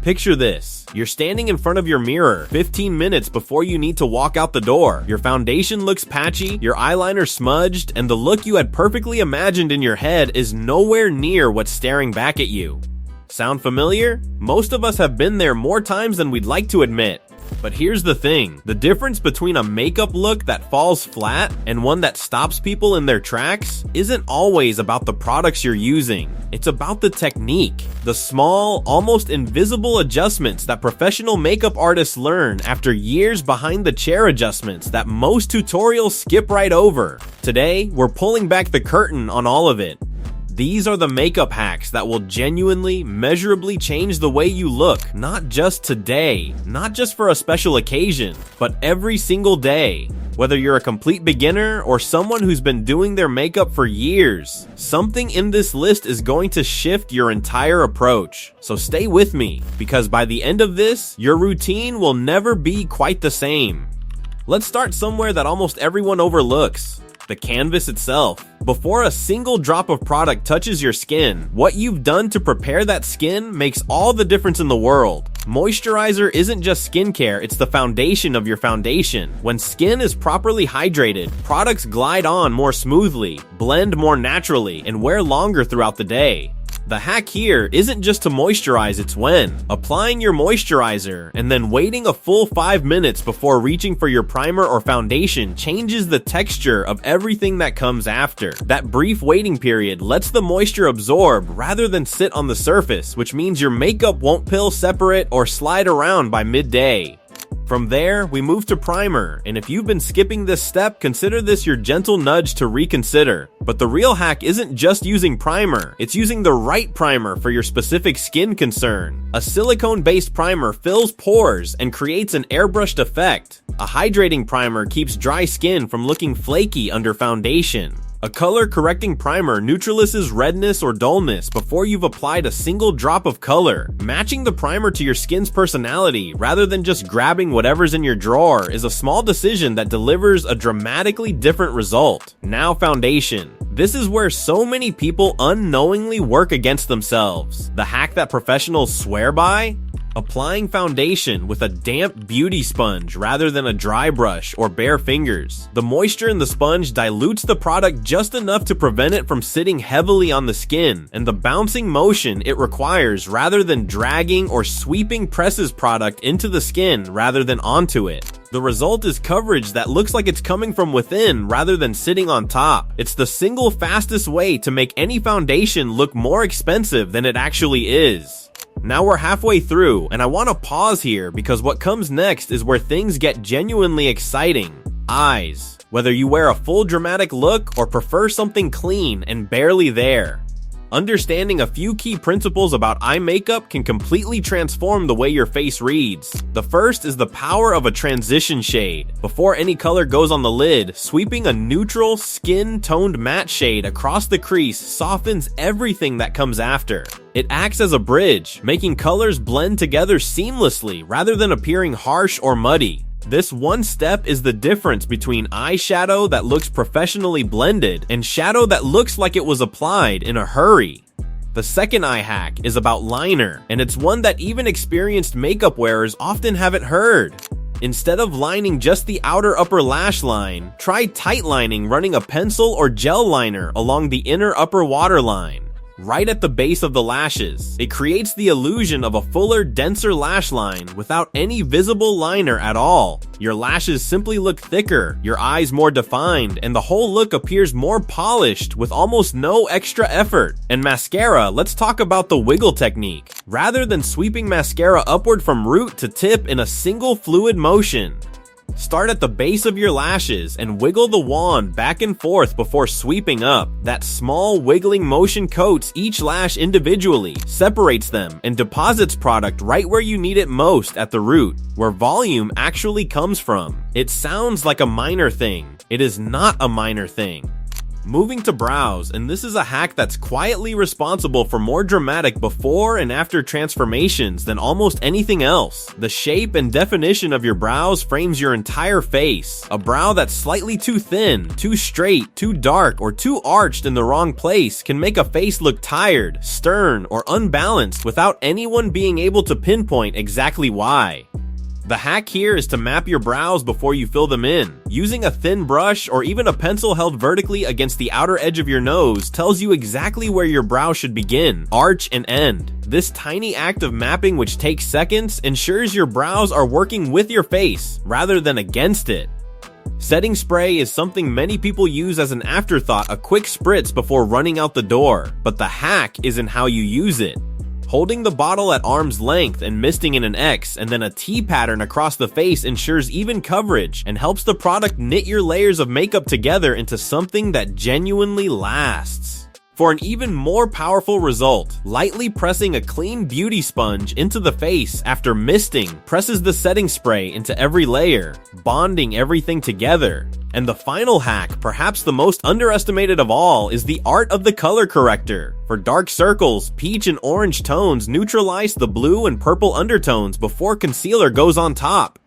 Picture this. You're standing in front of your mirror 15 minutes before you need to walk out the door. Your foundation looks patchy, your eyeliner smudged, and the look you had perfectly imagined in your head is nowhere near what's staring back at you. Sound familiar? Most of us have been there more times than we'd like to admit. But here's the thing, the difference between a makeup look that falls flat and one that stops people in their tracks isn't always about the products you're using. It's about the technique, the small, almost invisible adjustments that professional makeup artists learn after years behind the chair adjustments that most tutorials skip right over. Today, we're pulling back the curtain on all of it. These are the makeup hacks that will genuinely, measurably change the way you look, not just today, not just for a special occasion, but every single day. Whether you're a complete beginner or someone who's been doing their makeup for years, something in this list is going to shift your entire approach. So stay with me, because by the end of this, your routine will never be quite the same. Let's start somewhere that almost everyone overlooks. The canvas itself. Before a single drop of product touches your skin, what you've done to prepare that skin makes all the difference in the world. Moisturizer isn't just skincare, it's the foundation of your foundation. When skin is properly hydrated, products glide on more smoothly, blend more naturally, and wear longer throughout the day. The hack here isn't just to moisturize, it's when. Applying your moisturizer and then waiting a full 5 minutes before reaching for your primer or foundation changes the texture of everything that comes after. That brief waiting period lets the moisture absorb rather than sit on the surface, which means your makeup won't peel separate or slide around by midday. From there, we move to primer, and if you've been skipping this step, consider this your gentle nudge to reconsider. But the real hack isn't just using primer, it's using the right primer for your specific skin concern. A silicone-based primer fills pores and creates an airbrushed effect. A hydrating primer keeps dry skin from looking flaky under foundation. A color-correcting primer neutralizes redness or dullness before you've applied a single drop of color. Matching the primer to your skin's personality rather than just grabbing whatever's in your drawer is a small decision that delivers a dramatically different result. Now foundation. This is where so many people unknowingly work against themselves. The hack that professionals swear by? Applying foundation with a damp beauty sponge rather than a dry brush or bare fingers. The moisture in the sponge dilutes the product just enough to prevent it from sitting heavily on the skin, and the bouncing motion it requires rather than dragging or sweeping presses product into the skin rather than onto it. The result is coverage that looks like it's coming from within rather than sitting on top. It's the single fastest way to make any foundation look more expensive than it actually is. Now we're halfway through, and I want to pause here because what comes next is where things get genuinely exciting. Eyes. Whether you wear a full dramatic look or prefer something clean and barely there. Understanding a few key principles about eye makeup can completely transform the way your face reads. The first is the power of a transition shade. Before any color goes on the lid, sweeping a neutral, skin-toned matte shade across the crease softens everything that comes after. It acts as a bridge, making colors blend together seamlessly rather than appearing harsh or muddy. This one step is the difference between eyeshadow that looks professionally blended and shadow that looks like it was applied in a hurry. The second eye hack is about liner, and it's one that even experienced makeup wearers often haven't heard. Instead of lining just the outer upper lash line, try tight lining running a pencil or gel liner along the inner upper waterline, right at the base of the lashes. It creates the illusion of a fuller, denser lash line without any visible liner at all. Your lashes simply look thicker, your eyes more defined, and the whole look appears more polished with almost no extra effort. And mascara, let's talk about the wiggle technique. Rather than sweeping mascara upward from root to tip in a single fluid motion, start at the base of your lashes and wiggle the wand back and forth before sweeping up. That small wiggling motion coats each lash individually, separates them, and deposits product right where you need it most at the root, where volume actually comes from. It sounds like a minor thing. It is not a minor thing. Moving to brows, and this is a hack that's quietly responsible for more dramatic before and after transformations than almost anything else. The shape and definition of your brows frames your entire face. A brow that's slightly too thin, too straight, too dark, or too arched in the wrong place can make a face look tired, stern, or unbalanced without anyone being able to pinpoint exactly why. The hack here is to map your brows before you fill them in. Using a thin brush or even a pencil held vertically against the outer edge of your nose tells you exactly where your brow should begin, arch, and end. This tiny act of mapping, which takes seconds, ensures your brows are working with your face rather than against it. Setting spray is something many people use as an afterthought, a quick spritz before running out the door, but the hack is in how you use it. Holding the bottle at arm's length and misting in an X and then a T pattern across the face ensures even coverage and helps the product knit your layers of makeup together into something that genuinely lasts. For an even more powerful result, lightly pressing a clean beauty sponge into the face after misting presses the setting spray into every layer, bonding everything together. And the final hack, perhaps the most underestimated of all, is the art of the color corrector. For dark circles, peach and orange tones neutralize the blue and purple undertones before concealer goes on top.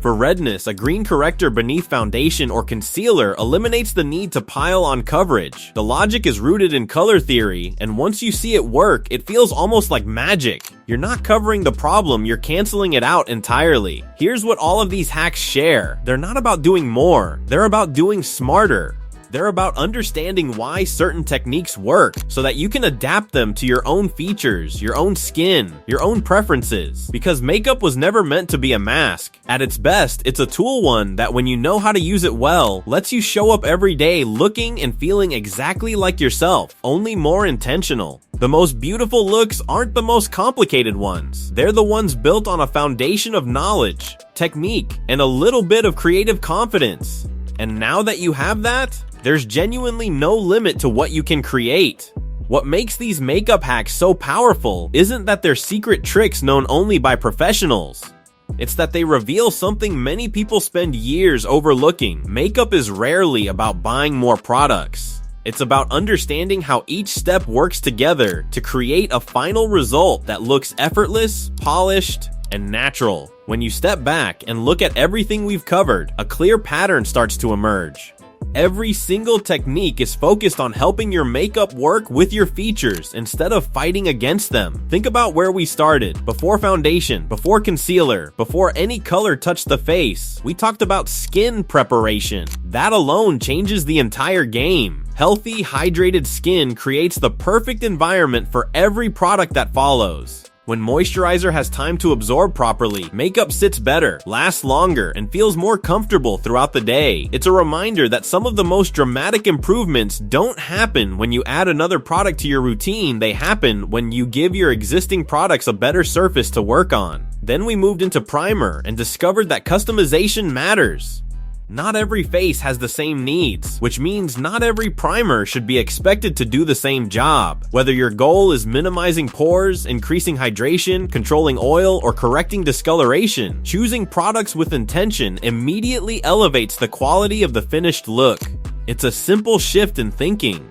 For redness, a green corrector beneath foundation or concealer eliminates the need to pile on coverage. The logic is rooted in color theory, and once you see it work, it feels almost like magic. You're not covering the problem, you're canceling it out entirely. Here's what all of these hacks share. They're not about doing more, they're about doing smarter. They're about understanding why certain techniques work so that you can adapt them to your own features, your own skin, your own preferences. Because makeup was never meant to be a mask. At its best, it's a tool one that, when you know how to use it well, lets you show up every day looking and feeling exactly like yourself, only more intentional. The most beautiful looks aren't the most complicated ones. They're the ones built on a foundation of knowledge, technique, and a little bit of creative confidence. And now that you have that, there's genuinely no limit to what you can create. What makes these makeup hacks so powerful isn't that they're secret tricks known only by professionals. It's that they reveal something many people spend years overlooking. Makeup is rarely about buying more products. It's about understanding how each step works together to create a final result that looks effortless, polished, and natural. When you step back and look at everything we've covered, a clear pattern starts to emerge. Every single technique is focused on helping your makeup work with your features instead of fighting against them. Think about where we started. Before foundation, before concealer, before any color touched the face, we talked about skin preparation. That alone changes the entire game. Healthy, hydrated skin creates the perfect environment for every product that follows. When moisturizer has time to absorb properly, makeup sits better, lasts longer, and feels more comfortable throughout the day. It's a reminder that some of the most dramatic improvements don't happen when you add another product to your routine. They happen when you give your existing products a better surface to work on. Then we moved into primer and discovered that customization matters. Not every face has the same needs, which means not every primer should be expected to do the same job. Whether your goal is minimizing pores, increasing hydration, controlling oil, or correcting discoloration, choosing products with intention immediately elevates the quality of the finished look. It's a simple shift in thinking,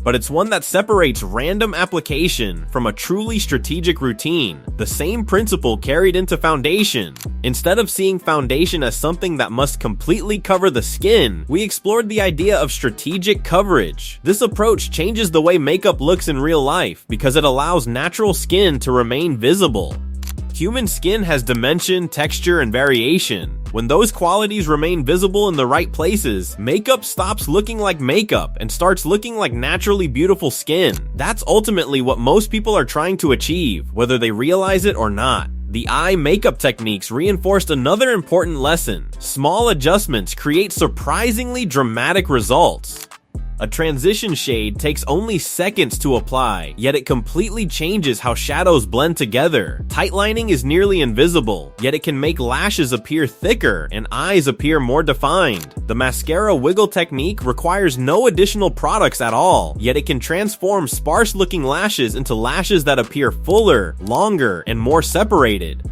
but it's one that separates random application from a truly strategic routine. The same principle carried into foundation. Instead of seeing foundation as something that must completely cover the skin, we explored the idea of strategic coverage. This approach changes the way makeup looks in real life because it allows natural skin to remain visible. Human skin has dimension, texture, and variation. When those qualities remain visible in the right places, makeup stops looking like makeup and starts looking like naturally beautiful skin. That's ultimately what most people are trying to achieve, whether they realize it or not. The eye makeup techniques reinforced another important lesson. Small adjustments create surprisingly dramatic results. A transition shade takes only seconds to apply, yet it completely changes how shadows blend together. Tightlining is nearly invisible, yet it can make lashes appear thicker and eyes appear more defined. The mascara wiggle technique requires no additional products at all, yet it can transform sparse-looking lashes into lashes that appear fuller, longer, and more separated.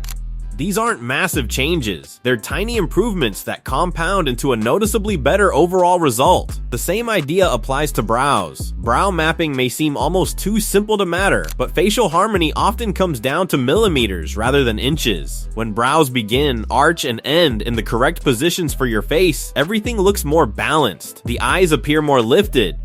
These aren't massive changes. They're tiny improvements that compound into a noticeably better overall result. The same idea applies to brows. Brow mapping may seem almost too simple to matter, but facial harmony often comes down to millimeters rather than inches. When brows begin, arch, and end in the correct positions for your face, everything looks more balanced. The eyes appear more lifted.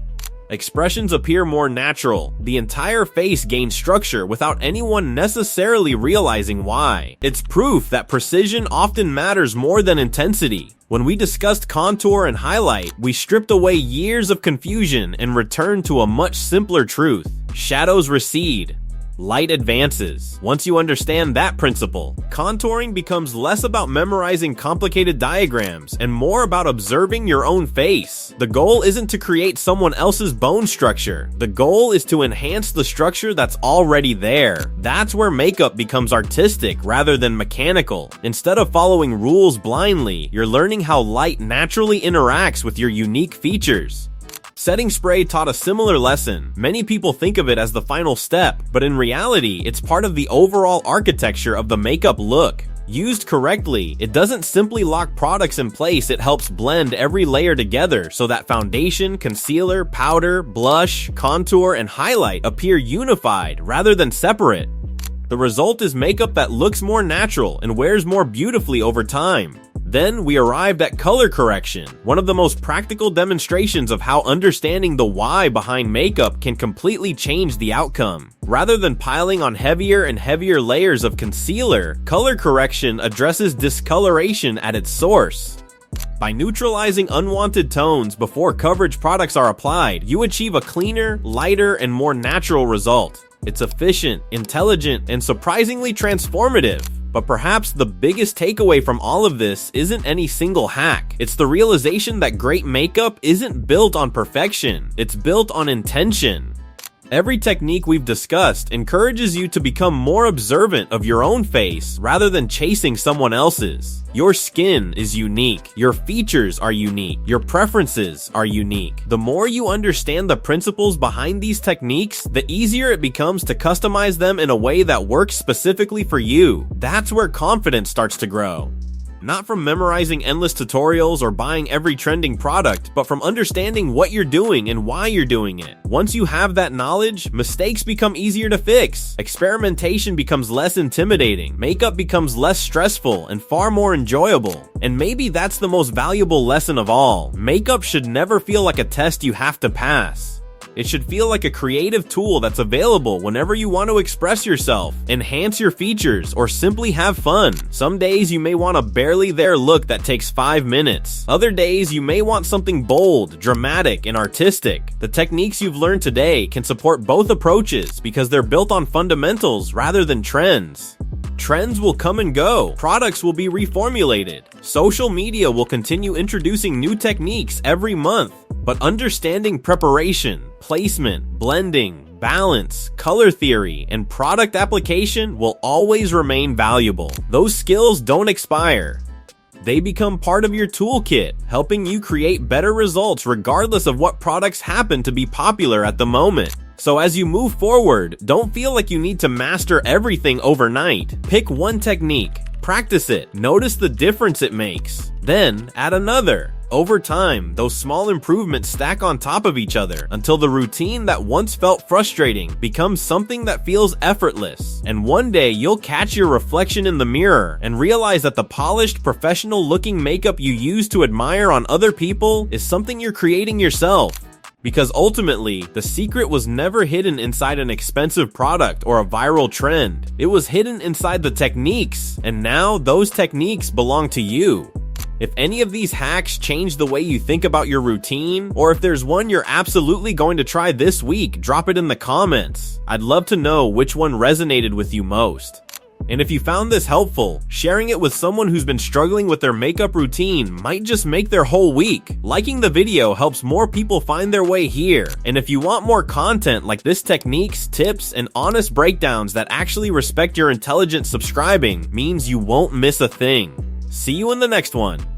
Expressions appear more natural. The entire face gains structure without anyone necessarily realizing why. It's proof that precision often matters more than intensity. When we discussed contour and highlight, we stripped away years of confusion and returned to a much simpler truth. Shadows recede. Light advances. Once you understand that principle, contouring becomes less about memorizing complicated diagrams and more about observing your own face. The goal isn't to create someone else's bone structure. The goal is to enhance the structure that's already there. That's where makeup becomes artistic rather than mechanical. Instead of following rules blindly, you're learning how light naturally interacts with your unique features. Setting spray taught a similar lesson. Many people think of it as the final step, but in reality, it's part of the overall architecture of the makeup look. Used correctly, it doesn't simply lock products in place, it helps blend every layer together so that foundation, concealer, powder, blush, contour, and highlight appear unified rather than separate. The result is makeup that looks more natural and wears more beautifully over time. Then we arrived at color correction, one of the most practical demonstrations of how understanding the why behind makeup can completely change the outcome. Rather than piling on heavier and heavier layers of concealer, color correction addresses discoloration at its source. By neutralizing unwanted tones before coverage products are applied, you achieve a cleaner, lighter, and more natural result. It's efficient, intelligent, and surprisingly transformative. But perhaps the biggest takeaway from all of this isn't any single hack. It's the realization that great makeup isn't built on perfection. It's built on intention. Every technique we've discussed encourages you to become more observant of your own face rather than chasing someone else's. Your skin is unique. Your features are unique. Your preferences are unique. The more you understand the principles behind these techniques, the easier it becomes to customize them in a way that works specifically for you. That's where confidence starts to grow. Not from memorizing endless tutorials or buying every trending product, but from understanding what you're doing and why you're doing it. Once you have that knowledge, mistakes become easier to fix. Experimentation becomes less intimidating. Makeup becomes less stressful and far more enjoyable. And maybe that's the most valuable lesson of all. Makeup should never feel like a test you have to pass. It should feel like a creative tool that's available whenever you want to express yourself, enhance your features, or simply have fun. Some days you may want a barely there look that takes 5 minutes. Other days you may want something bold, dramatic, and artistic. The techniques you've learned today can support both approaches because they're built on fundamentals rather than trends. Trends will come and go. Products will be reformulated. Social media will continue introducing new techniques every month. But understanding preparation, placement, blending, balance, color theory, and product application will always remain valuable. Those skills don't expire. They become part of your toolkit, helping you create better results regardless of what products happen to be popular at the moment. So as you move forward, don't feel like you need to master everything overnight. Pick one technique, practice it, notice the difference it makes, then add another. Over time, those small improvements stack on top of each other until the routine that once felt frustrating becomes something that feels effortless. And one day you'll catch your reflection in the mirror and realize that the polished, professional-looking makeup you use to admire on other people is something you're creating yourself. Because ultimately, the secret was never hidden inside an expensive product or a viral trend. It was hidden inside the techniques, and now those techniques belong to you. If any of these hacks change the way you think about your routine, or if there's one you're absolutely going to try this week, drop it in the comments. I'd love to know which one resonated with you most. And if you found this helpful, sharing it with someone who's been struggling with their makeup routine might just make their whole week. Liking the video helps more people find their way here. And if you want more content like this, techniques, tips, and honest breakdowns that actually respect your intelligent subscribing means you won't miss a thing. See you in the next one.